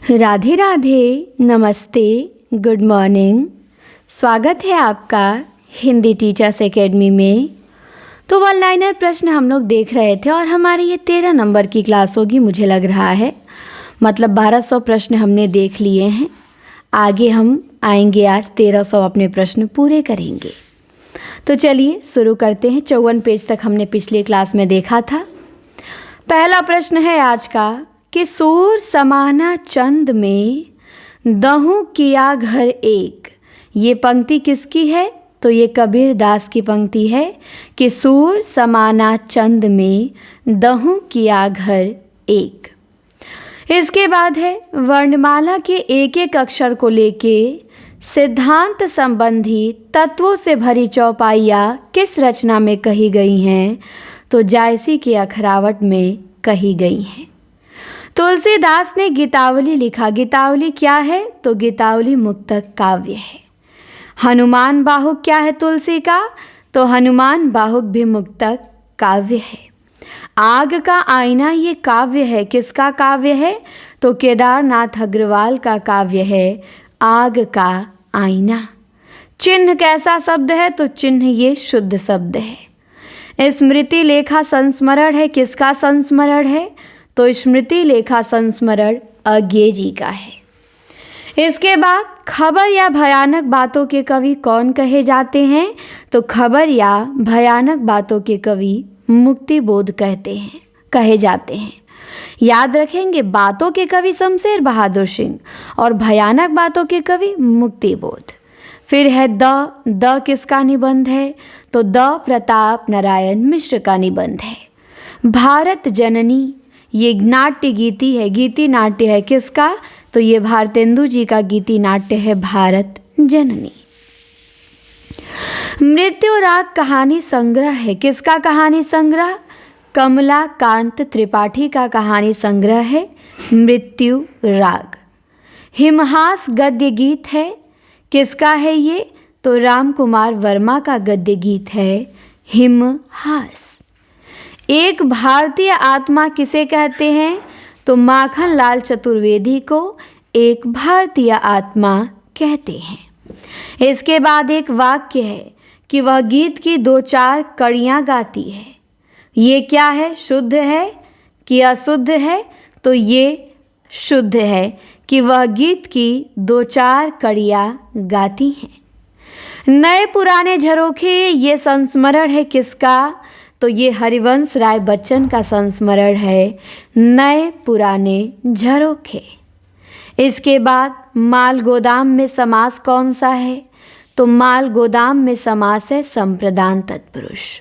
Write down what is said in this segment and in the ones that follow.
राधे राधे, नमस्ते, good morning. स्वागत है आपका हिंदी टीचर्स एकेडमी में। तो वन लाइनर प्रश्न हम लोग देख रहे थे और हमारी ये 13 नंबर की क्लास होगी मुझे लग रहा है। मतलब 1200 प्रश्न हमने देख लिए हैं। आगे हम आएंगे, आज 1300 अपने प्रश्न पूरे करेंगे। तो चलिए शुरू करते हैं। 54 पेज तक हमने पिछली क्लास में देखा था। पहला प्रश्न है आज का कि सूर समाना चंद में दहूं किया घर एक। ये पंक्ति किसकी है? तो ये कबीर दास की पंक्ति है कि सूर समाना चंद में दहूं किया घर एक। इसके बाद है वर्णमाला के एक एक अक्षर को लेके सिद्धांत संबंधी तत्वों से भरी चौपाइयाँ किस रचना में कही गई हैं? तो जायसी के अखरावट में कही गई हैं। तुलसीदास ने गीतावली लिखा। गीतावली क्या है? तो गीतावली मुक्तक काव्य है। हनुमान बाहुक क्या है तुलसी का? तो हनुमान बाहुक भी मुक्तक काव्य है। आग का आईना ये काव्य है। किसका काव्य है? तो केदारनाथ अग्रवाल का काव्य है आग का आईना। चिन्ह कैसा शब्द है? तो चिन्ह ये शुद्ध शब्द है। स्मृति लेखा संस्मरण है। किसका संस्मरण है? तो स्मृति लेखा संस्मरण अज्ञेय जी का है। इसके बाद खबर या भयानक बातों के कवि कौन कहे जाते हैं? तो खबर या भयानक बातों के कवि मुक्तिबोध कहे जाते हैं। याद रखेंगे, बातों के कवि शमशेर बहादुर सिंह और भयानक बातों के कवि मुक्तिबोध। फिर है द किसका निबंध है? तो द प्रताप नारायण मिश्र का निबंध है। भारत जननी ये नाट्य गीति है, गीति नाट्य है। किसका? तो ये भारतेंदु जी का गीति नाट्य है भारत जननी। मृत्यु राग कहानी संग्रह है। किसका कहानी संग्रह? कमला कांत त्रिपाठी का कहानी संग्रह है मृत्यु राग। हिमहास गद्य गीत है। किसका है ये? तो राम कुमार वर्मा का गद्य गीत है हिमहास। एक भारतीय आत्मा किसे कहते हैं? तो माखन लाल चतुर्वेदी को एक भारतीय आत्मा कहते हैं। इसके बाद एक वाक्य है कि वह गीत की 2-4 कड़ियाँ गाती है। ये क्या है? शुद्ध है कि अशुद्ध है? तो ये शुद्ध है कि वह गीत की 2-4 कड़ियाँ गाती हैं। नए पुराने झरोखे ये संस्मरण है किसका? तो ये हरिवंश राय बच्चन का संस्मरण है नए पुराने झरोखे। इसके बाद माल गोदाम में समास कौन सा है? तो माल गोदाम में समास है संप्रदान तत्पुरुष।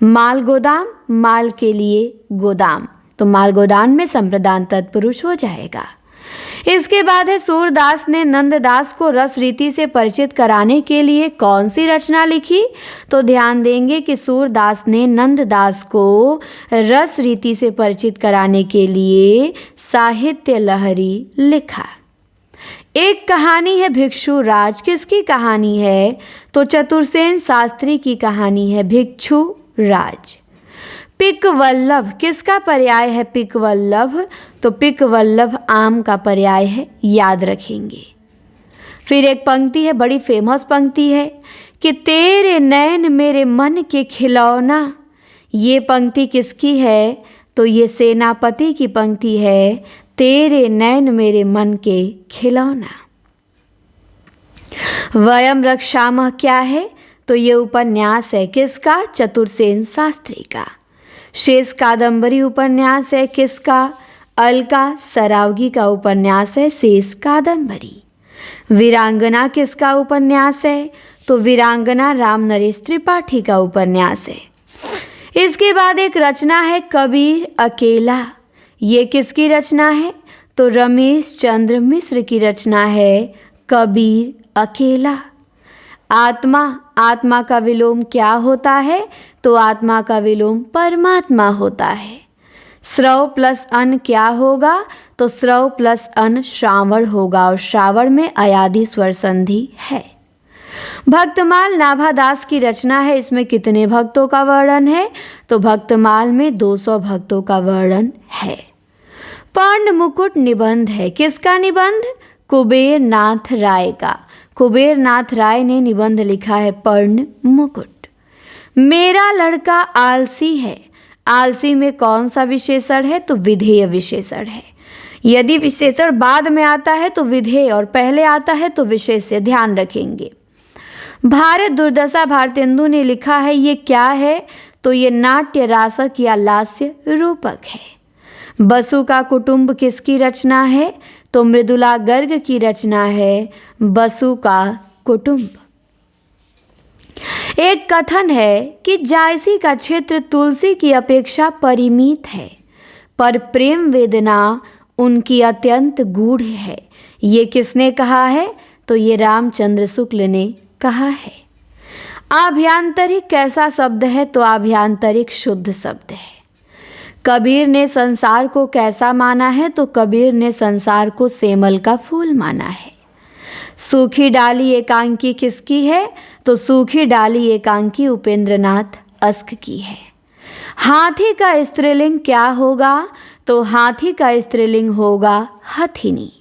माल गोदाम, माल के लिए गोदाम, तो माल गोदाम में संप्रदान तत्पुरुष हो जाएगा। इसके बाद है सूरदास ने नंददास को रस रीति से परिचित कराने के लिए कौन सी रचना लिखी? तो ध्यान देंगे कि सूरदास ने नंददास को रस रीति से परिचित कराने के लिए साहित्य लहरी लिखा। एक कहानी है भिक्षु राज। किसकी कहानी है? तो चतुरसेन शास्त्री की कहानी है भिक्षु राज। पिक वल्लभ किसका पर्याय है? पिक वल्लभ, तो पिक वल्लभ आम का पर्याय है, याद रखेंगे। फिर एक पंक्ति है, बड़ी फेमस पंक्ति है कि तेरे नैन मेरे मन के खिलौना। ये पंक्ति किसकी है? तो ये सेनापति की पंक्ति है, तेरे नैन मेरे मन के खिलौना। वयम रक्षामः क्या है? तो ये उपन्यास है किसका? चतुरसेन शास्त्री का। शेष कादंबरी उपन्यास है किसका? अलका सरावगी का उपन्यास है शेष कादंबरी। वीरांगना किसका उपन्यास है? तो वीरांगना राम नरेश त्रिपाठी का उपन्यास है। इसके बाद एक रचना है कबीर अकेला। ये किसकी रचना है? तो रमेश चंद्र मिश्र की रचना है कबीर अकेला। आत्मा का विलोम क्या होता है? तो आत्मा का विलोम परमात्मा होता है। श्रव प्लस अन क्या होगा? तो श्रव प्लस अन श्रावण होगा और श्रावण में अयादि स्वर संधि है। भक्तमाल नाभादास की रचना है। इसमें कितने भक्तों का वर्णन है? तो भक्तमाल में 200 भक्तों का वर्णन है। पर्ण मुकुट निबंध है। किसका निबंध? कुबेर नाथ राय का। कुबेर नाथ राय ने निबंध लिखा है पर्ण मुकुट। मेरा लड़का आलसी है। आलसी में कौन सा विशेषण है? तो विधेय विशेषण है। यदि विशेषण बाद में आता है तो विधेय और पहले आता है तो विशेष्य, ध्यान रखेंगे। भारत दुर्दशा भारतेंदु ने लिखा है, ये क्या है? तो ये नाट्य रासक या लास्य रूपक है। बसु का कुटुंब किसकी रचना है? तो मृदुला गर्ग की रचना है बसु का कुटुंब। एक कथन है कि जायसी का क्षेत्र तुलसी की अपेक्षा परिमित है, पर प्रेम वेदना उनकी अत्यंत गूढ़ है। ये किसने कहा है? तो ये रामचंद्र शुक्ल ने कहा है। आभ्यांतरिक कैसा शब्द है? तो आभ्यांतरिक शुद्ध शब्द है। कबीर ने संसार को कैसा माना है? तो कबीर ने संसार को सेमल का फूल माना है। सूखी डाली एकांकी किसकी है? तो सूखी डाली एकांकी उपेंद्रनाथ अस्क की है। हाथी का स्त्रीलिंग क्या होगा? तो हाथी का स्त्रीलिंग होगा हथिनी।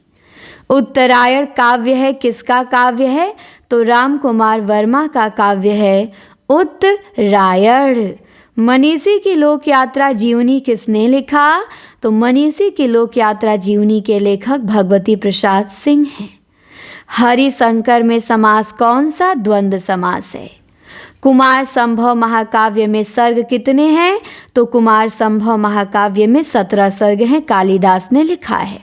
उत्तरायण काव्य है, किसका काव्य है? तो राम कुमार वर्मा का काव्य है उत्तरायण। मनीषी की लोक यात्रा जीवनी किसने लिखा? तो मनीषी की लोक यात्रा जीवनी के लेखक भगवती प्रसाद सिंह हैं। हरिशंकर में समास कौन सा? द्वंद्व समास है। कुमार संभव महाकाव्य में सर्ग कितने हैं? तो कुमार संभव महाकाव्य में 17 सर्ग हैं, कालिदास ने लिखा है।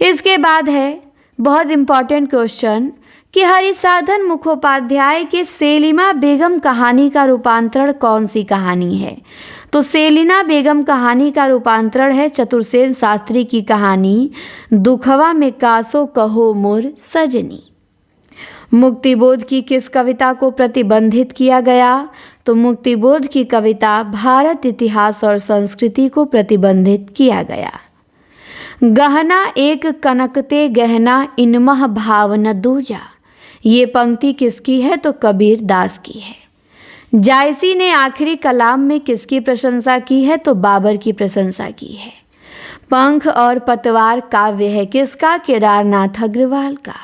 इसके बाद है बहुत इंपॉर्टेंट क्वेश्चन कि हरिसाधन मुखोपाध्याय के सेलिमा बेगम कहानी का रूपांतरण कौन सी कहानी है? तो सेलिना बेगम कहानी का रूपांतरण है चतुर्सेन शास्त्री की कहानी दुखवा में कासो कहो मोर सजनी। मुक्तिबोध की किस कविता को प्रतिबंधित किया गया? तो मुक्तिबोध की कविता भारत इतिहास और संस्कृति को प्रतिबंधित किया गया। गहना एक कनकते गहना इनमह भावन दूजा, ये पंक्ति किसकी है? तो कबीर दास की है। जायसी ने आखिरी कलाम में किसकी प्रशंसा की है? तो बाबर की प्रशंसा की है। पंख और पतवार काव्य है, किसका? केदारनाथ अग्रवाल का।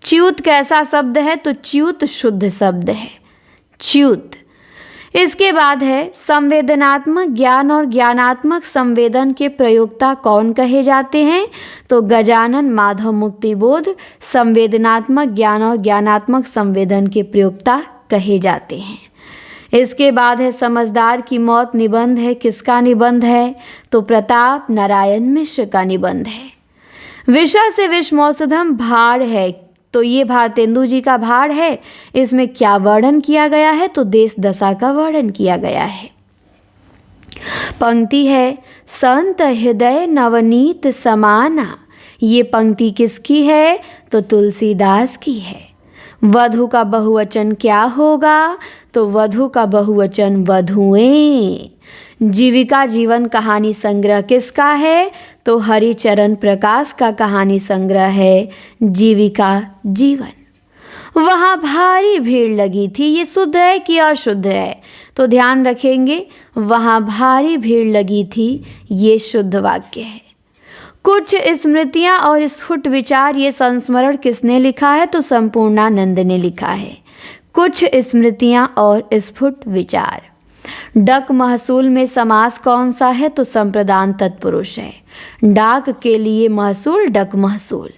च्युत कैसा शब्द है? तो च्युत शुद्ध शब्द है, च्युत। इसके बाद है संवेदनात्मक ज्ञान और ज्ञानात्मक संवेदन के प्रयोक्ता कौन कहे जाते हैं? तो गजानन माधव मुक्तिबोध संवेदनात्मक ज्ञान और ज्ञानात्मक संवेदन के प्रयोक्ता कहे जाते हैं। इसके बाद है समझदार की मौत निबंध है, किसका निबंध है? तो प्रताप नारायण मिश्र का निबंध है। विषा से विषमौषधम भाड़ है, तो ये भारतेंदु जी का भाड़ है। इसमें क्या वर्णन किया गया है? तो देश दशा का वर्णन किया गया है। पंक्ति है संत हृदय नवनीत समाना, ये पंक्ति किसकी है? तो तुलसीदास की है। वधु का बहुवचन क्या होगा? तो वधु का बहुवचन वधुएं। जीविका जीवन कहानी संग्रह किसका है? तो हरिचरण प्रकाश का कहानी संग्रह है जीविका जीवन। वहाँ भारी भीड़ लगी थी, ये शुद्ध है कि अशुद्ध है? तो ध्यान रखेंगे, वहाँ भारी भीड़ लगी थी, ये शुद्ध वाक्य है। कुछ स्मृतियाँ और स्फुट विचार, ये संस्मरण किसने लिखा है? तो संपूर्णानंद ने लिखा है। कुछ स्मृतियाँ और स्फुट विचार। डक महसूल में समास कौन सा है? तो संप्रदान तत्पुरुष है। डाक के लिए महसूल डक महसूल।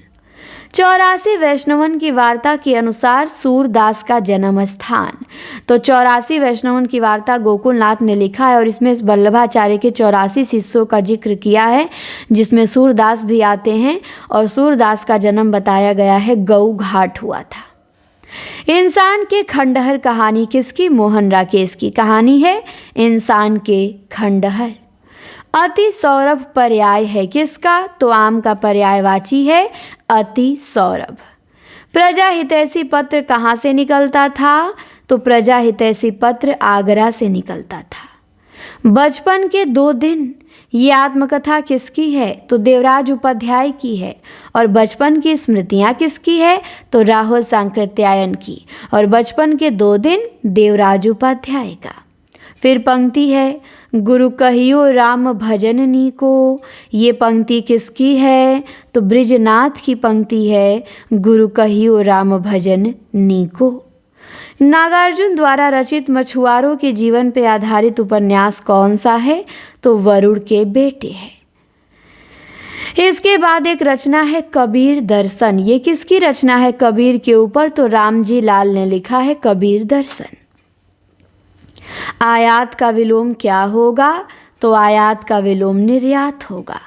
84 वैष्णवन की वार्ता के अनुसार सूरदास का जन्म स्थान। तो 84 वैष्णवन की वार्ता गोकुलनाथ ने लिखा है और इसमें वल्लभाचार्य के 84 शिष्यों का जिक्र किया है, जिसमें सूरदास भी आते हैं। और सूरदास का जन्म बताया गया है गऊ घाट हुआ था। इंसान के खंडहर कहानी किसकी? मोहन राकेश की कहानी है इंसान के खंडहर। अति सौरभ पर्याय है किसका? तो आम का पर्यायवाची है अति सौरभ। प्रजा हितैषी पत्र कहाँ से निकलता था? तो प्रजा हितैषी पत्र आगरा से निकलता था। बचपन के 2 दिन, ये आत्मकथा किसकी है? तो देवराज उपाध्याय की है। और बचपन की स्मृतियाँ किसकी है? तो राहुल सांकृत्यायन की। और बचपन के 2 दिन देवराज उपाध्याय का। फिर पंक्ति है गुरु कहियो राम भजननी को। ये पंक्ति किसकी है? तो बृजनाथ की पंक्ति है, गुरु कहियो राम भजननी को। नागार्जुन द्वारा रचित मछुआरों के जीवन पर आधारित उपन्यास कौन सा है? तो वरुण के बेटे है। इसके बाद एक रचना है कबीर दर्शन। ये किसकी रचना है कबीर के ऊपर? तो रामजी लाल ने लिखा है कबीर दर्शन। आयात का विलोम क्या होगा? तो आयात का विलोम निर्यात होगा।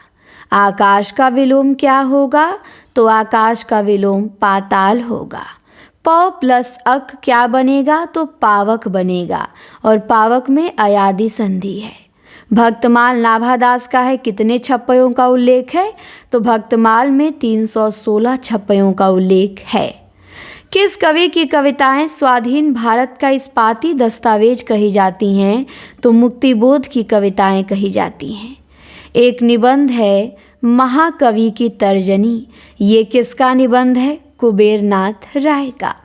आकाश का विलोम क्या होगा? तो आकाश का विलोम पाताल होगा। पौ प्लस अक क्या बनेगा? तो पावक बनेगा, और पावक में अयादि संधि है। भक्तमाल नाभादास का है, कितने छप्पयों का उल्लेख है? तो भक्तमाल में 316 छप्पयों का उल्लेख है। किस कवि की कविताएं स्वाधीन भारत का इस्पाती दस्तावेज कही जाती हैं? तो मुक्तिबोध की कविताएं कही जाती हैं। एक निबंध है महाकवि की तर्जनी। ये किसका निबंध है? कुबेरनाथ राय का।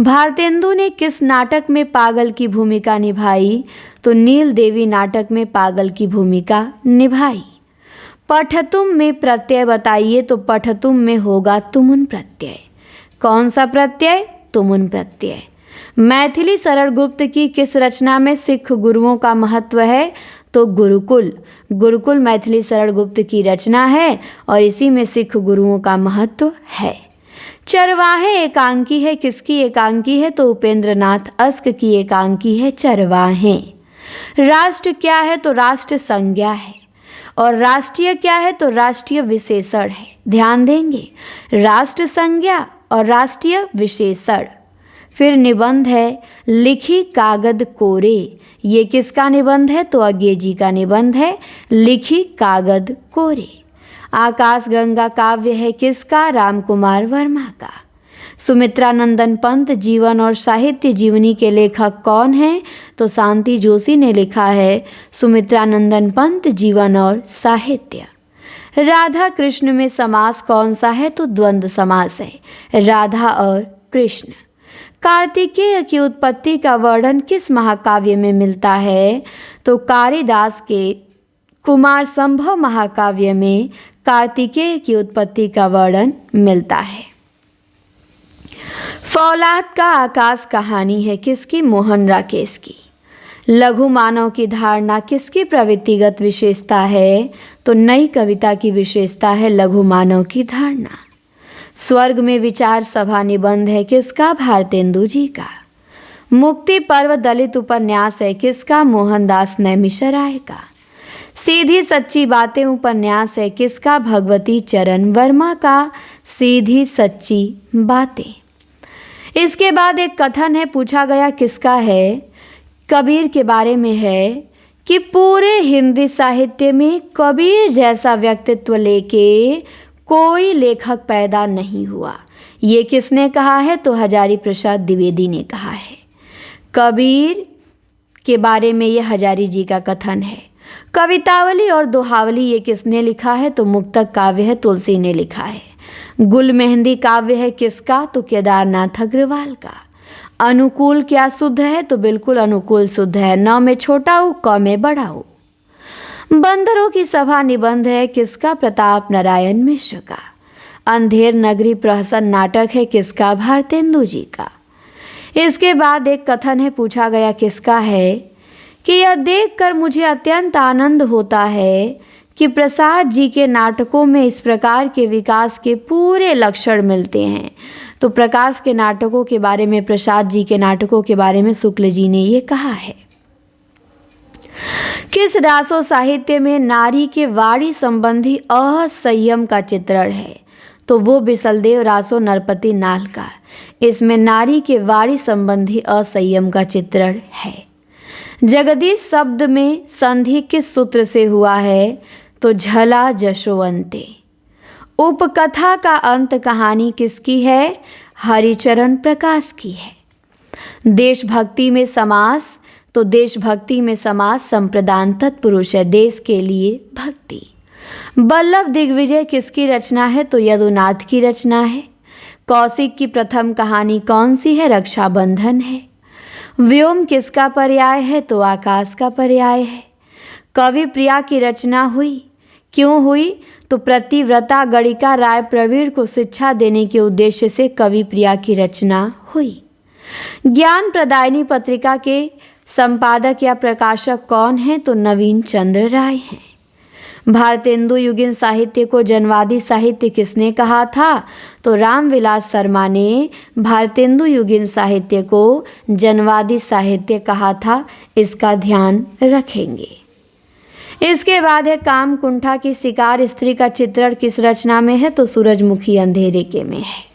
भारतेंदु ने किस नाटक में पागल की भूमिका निभाई? तो नील देवी नाटक में पागल की भूमिका निभाई। पठतुम में प्रत्यय बताइए। तो पठतुम में होगा तुमुन प्रत्यय। कौन सा प्रत्यय? तुमुन प्रत्यय। मैथिली सरल गुप्त की किस रचना में सिख गुरुओं का महत्व है? तो गुरुकुल। गुरुकुल मैथिली सरल गुप्त की रचना है और इसी में सिख गुरुओं का महत्व है। चरवाहे एकांकी है, किसकी एकांकी है? तो उपेंद्रनाथ अस्क की एकांकी है चरवाहे। राष्ट्र क्या है? तो राष्ट्र संज्ञा है। और राष्ट्रीय क्या है? तो राष्ट्रीय विशेषण है। ध्यान देंगे, राष्ट्र संज्ञा और राष्ट्रीय विशेषण। फिर निबंध है लिखी कागद कोरे। ये किसका निबंध है? तो अज्ञे का निबंध है, लिखी कागद कोरे। आकाश गंगा काव्य है किसका? रामकुमार वर्मा का। सुमित्रा नंदन पंत जीवन और साहित्य जीवनी के लेखक कौन हैं? तो शांति जोशी ने लिखा है सुमित्रा नंदन पंत जीवन और साहित्य। राधा कृष्ण में समास कौन सा है? तो द्वंद्व समास है, राधा और कृष्ण। कार्तिकेय की उत्पत्ति का वर्णन किस महाकाव्य में मिलता है? तो कालिदास के कुमार संभव महाकाव्य में कार्तिकेय की उत्पत्ति का वर्णन मिलता है। फौलाद का आकाश कहानी है किसकी? मोहन राकेश की। लघु मानव की धारणा किसकी प्रवृत्तिगत विशेषता है? तो नई कविता की विशेषता है लघु मानव की धारणा। स्वर्ग में विचार सभा निबंध है किसका? भारतेंदु जी का। मुक्ति पर्व दलित उपन्यास है किसका? मोहनदास नैमिषारण्य का। सीधी सच्ची बातें उपन्यास है किसका? भगवती चरण वर्मा का सीधी सच्ची बातें। इसके बाद एक कथन है, पूछा गया किसका है? कबीर के बारे में है कि पूरे हिंदी साहित्य में कबीर जैसा व्यक्तित्व लेके कोई लेखक पैदा नहीं हुआ। ये किसने कहा है? तो हजारी प्रसाद द्विवेदी ने कहा है। कबीर के बारे में ये हजारी जी का कथन है। कवितावली और दोहावली ये किसने लिखा है? तो मुक्तक काव्य है तुलसी ने लिखा है। गुल मेहंदी काव्य है किसका? तो केदारनाथ अग्रवाल का। अनुकूल क्या शुद्ध है? तो बिल्कुल अनुकूल शुद्ध है। न में छोटा हो, क में बड़ा हो। बंदरों की सभा निबंध है किसका? प्रताप नारायण मिश्र का। अंधेर नगरी प्रहसन नाटक है किसका? भारतेंदु जी का। इसके बाद एक कथन है, पूछा गया किसका है कि यह देखकर मुझे अत्यंत आनंद होता है कि प्रसाद जी के नाटकों में इस प्रकार के विकास के पूरे लक्षण मिलते हैं। तो प्रकाश के नाटकों के बारे में, प्रसाद जी के नाटकों के बारे में शुक्ल जी ने ये कहा है। किस रासो साहित्य में नारी के वाणी संबंधी असंयम का चित्रण है? तो वो बिसलदेव रासो नरपति नाल का। इसमें नारी के वाणी संबंधी असंयम का चित्रण है। जगदीश शब्द में संधि किस सूत्र से हुआ है? तो झला जशोवंते। उपकथा का अंत कहानी किसकी है? हरिचरण प्रकाश की है। देशभक्ति में समास, तो देशभक्ति में समास संप्रदान तत्पुरुष है, देश के लिए भक्ति। बल्लभ दिग्विजय किसकी रचना है? तो यदुनाथ की रचना है। कौशिक की प्रथम कहानी कौन सी है? रक्षाबंधन है। व्योम किसका पर्याय है? तो आकाश का पर्याय है। कवि प्रिया की रचना हुई, क्यों हुई? तो प्रतिव्रता गणिका राय प्रवीण को शिक्षा देने के उद्देश्य से कवि प्रिया की रचना हुई। ज्ञान प्रदायिनी पत्रिका के संपादक या प्रकाशक कौन हैं? तो नवीन चंद्र राय हैं। भारतेंदु युगीन साहित्य को जनवादी साहित्य किसने कहा था? तो रामविलास शर्मा ने भारतेंदु युगीन साहित्य को जनवादी साहित्य कहा था। इसका ध्यान रखेंगे। इसके बाद है काम कुंठा की शिकार स्त्री का चित्रण किस रचना में है? तो सूरजमुखी अंधेरे के में है।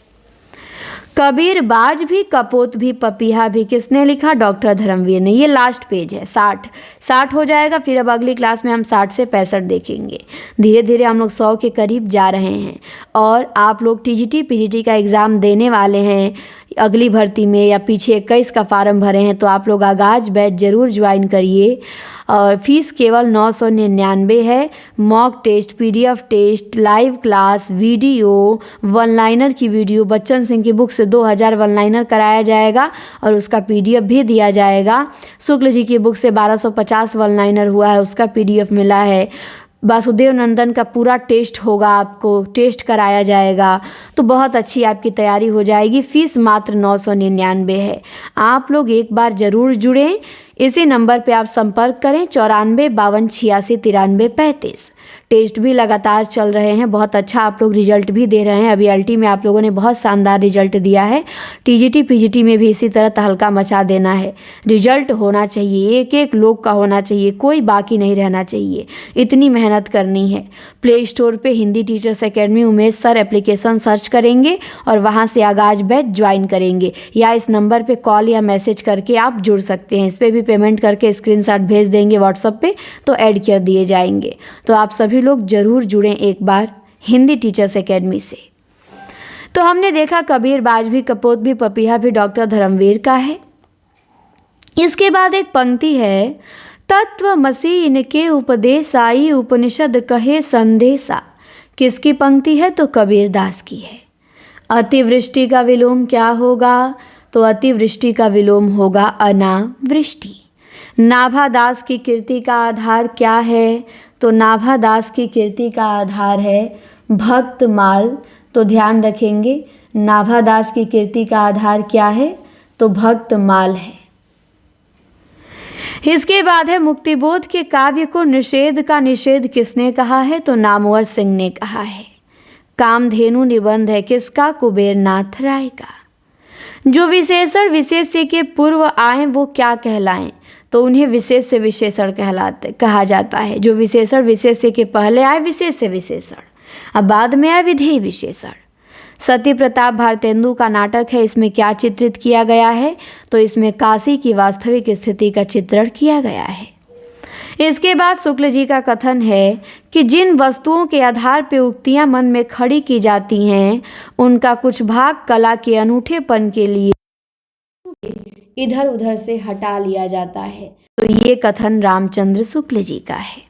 कबीर बाज भी कपोत भी पपीहा भी किसने लिखा? डॉक्टर धर्मवीर ने। ये लास्ट पेज है, 60 हो जाएगा। फिर अब अगली क्लास में हम 60 से 65 देखेंगे। धीरे धीरे हम लोग 100 के करीब जा रहे हैं और आप लोग टीजीटी पीजीटी का एग्ज़ाम देने वाले हैं अगली भर्ती में, या पीछे 21 का फार्म भरे हैं, तो आप लोग आगाज बैच ज़रूर ज्वाइन करिए। और फीस केवल 999 है। Mock test, PDF test, live class, video, one liner की वीडियो, बच्चन सिंह की बुक से 2000 वन लाइनर कराया जाएगा और उसका पीडीएफ भी दिया जाएगा। शुक्ल जी की बुक से 1250 वन लाइनर हुआ है, उसका पीडीएफ मिला है। वासुदेव नंदन का पूरा टेस्ट होगा, आपको टेस्ट कराया जाएगा, तो बहुत अच्छी आपकी तैयारी हो जाएगी। फीस मात्र 999 है। आप लोग एक बार ज़रूर जुड़ें। इसी नंबर पे आप संपर्क करें 94 52 86 93 35। टेस्ट भी लगातार चल रहे हैं, बहुत अच्छा आप लोग रिजल्ट भी दे रहे हैं। अभी एलटी में आप लोगों ने बहुत शानदार रिजल्ट दिया है। टीजीटी पीजीटी में भी इसी तरह तहलका मचा देना है। रिजल्ट होना चाहिए, एक एक लोग का होना चाहिए, कोई बाकी नहीं रहना चाहिए। इतनी मेहनत करनी है। प्ले स्टोर पे Hindi teachers academy Umesh sir application search करेंगे और वहाँ से आगाज बैच ज्वाइन करेंगे, या इस नंबर पर कॉल या मैसेज करके आप जुड़ सकते हैं। इस पर भी पेमेंट करके स्क्रीनशॉट भेज देंगे व्हाट्सएप पे, तो ऐड कर दिए जाएंगे। तो आप सभी लोग जरूर जुड़ें एक बार हिंदी टीचर्स एकेडमी से। तो हमने देखा कबीर बाज भी कपोत भी पपीहा भी डॉक्टर धर्मवीर का है। इसके बाद एक पंक्ति है, तत्वमसि इनके उपदेश आई उपनिषद कहे संदेशा। किसकी पंक्ति है? तो कबीर दास की है। अतिवृष्टि का विलोम क्या होगा? तो अतिवृष्टि का विलोम होगा अनावृष्टि। नाभादास की कीर्ति का आधार क्या है? तो नाभादास की कीर्ति का आधार है भक्तमाल। तो ध्यान रखेंगे, नाभादास की कीर्ति का आधार क्या है? तो भक्तमाल है। इसके बाद है मुक्तिबोध के काव्य को निषेध का निषेध किसने कहा है? तो नामवर सिंह ने कहा है। कामधेनु निबंध है किसका? कुबेरनाथ राय का। जो विशेषण विशेष्य के पूर्व आए वो क्या कहलाएं? तो उन्हें विशेष से विशेषण कहा जाता है। जो विशेषण विशेष्य के पहले आए विशेष से विशेषण, अब बाद में आए विधेय विशेषण। सती प्रताप भारतेंदु का नाटक है, इसमें क्या चित्रित किया गया है? तो इसमें काशी की वास्तविक स्थिति का चित्रण किया गया है। इसके बाद शुक्ल जी का कथन है कि जिन वस्तुओं के आधार पर उक्तियां मन में खड़ी की जाती हैं उनका कुछ भाग कला के अनूठेपन के लिए इधर उधर से हटा लिया जाता है। तो ये कथन रामचंद्र शुक्ल जी का है।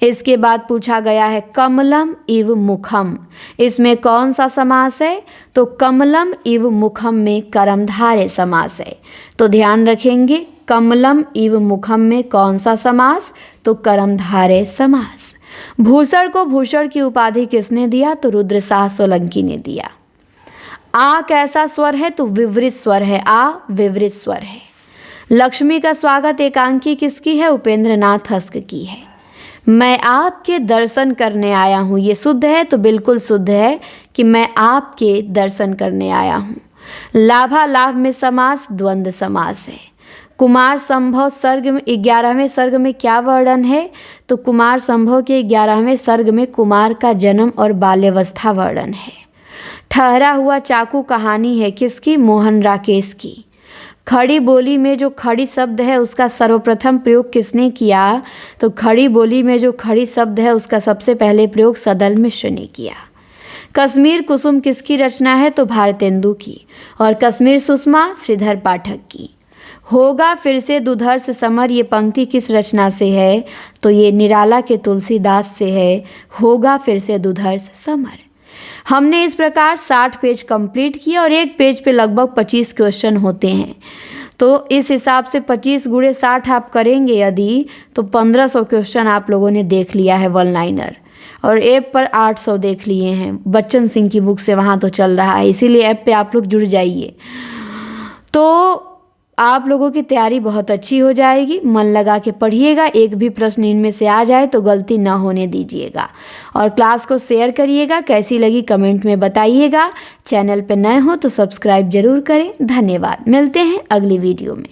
इसके बाद पूछा गया है कमलम इव मुखम, इसमें कौन सा समास है? तो कमलम इव मुखम में कर्मधारय समास है। तो ध्यान रखेंगे, कमलम इव मुखम में कौन सा समास? तो कर्मधारय समास। भूषण को भूषण की उपाधि किसने दिया? तो रुद्रशाह सोलंकी ने दिया। आ कैसा स्वर है? तो विवृत स्वर है। आ विवृत स्वर है। लक्ष्मी का स्वागत एकांकी किसकी है? उपेंद्रनाथ हस्क की है। मैं आपके दर्शन करने आया हूँ, ये शुद्ध है? तो बिल्कुल शुद्ध है कि मैं आपके दर्शन करने आया हूँ। लाभा लाभ में समास द्वंद्व समास है। कुमार संभव सर्ग में 11वें सर्ग में क्या वर्णन है? तो कुमार संभव के 11वें सर्ग में कुमार का जन्म और बाल्यावस्था वर्णन है। ठहरा हुआ चाकू कहानी है किसकी? मोहन राकेश की। खड़ी बोली में जो खड़ी शब्द है उसका सर्वप्रथम प्रयोग किसने किया? तो खड़ी बोली में जो खड़ी शब्द है उसका सबसे पहले प्रयोग सदल मिश्र ने किया। कश्मीर कुसुम किसकी रचना है? तो भारतेंदु की। और कश्मीर सुषमा श्रीधर पाठक की। होगा फिर से दुधर्ष समर, ये पंक्ति किस रचना से है? तो ये निराला के तुलसीदास से है। होगा फिर से दुधर्ष समर। हमने इस प्रकार 60 पेज कंप्लीट किया और एक पेज पे लगभग 25 क्वेश्चन होते हैं। तो इस हिसाब से 25 गुणे 60 आप करेंगे यदि, तो 1500 क्वेश्चन आप लोगों ने देख लिया है वन लाइनर। और ऐप पर 800 देख लिए हैं बच्चन सिंह की बुक से, वहाँ तो चल रहा है, इसीलिए ऐप पे आप लोग जुड़ जाइए। तो आप लोगों की तैयारी बहुत अच्छी हो जाएगी। मन लगा के पढ़िएगा, एक भी प्रश्न इनमें से आ जाए तो गलती ना होने दीजिएगा। और क्लास को शेयर करिएगा, कैसी लगी कमेंट में बताइएगा। चैनल पे नए हो तो सब्सक्राइब जरूर करें। धन्यवाद, मिलते हैं अगली वीडियो में।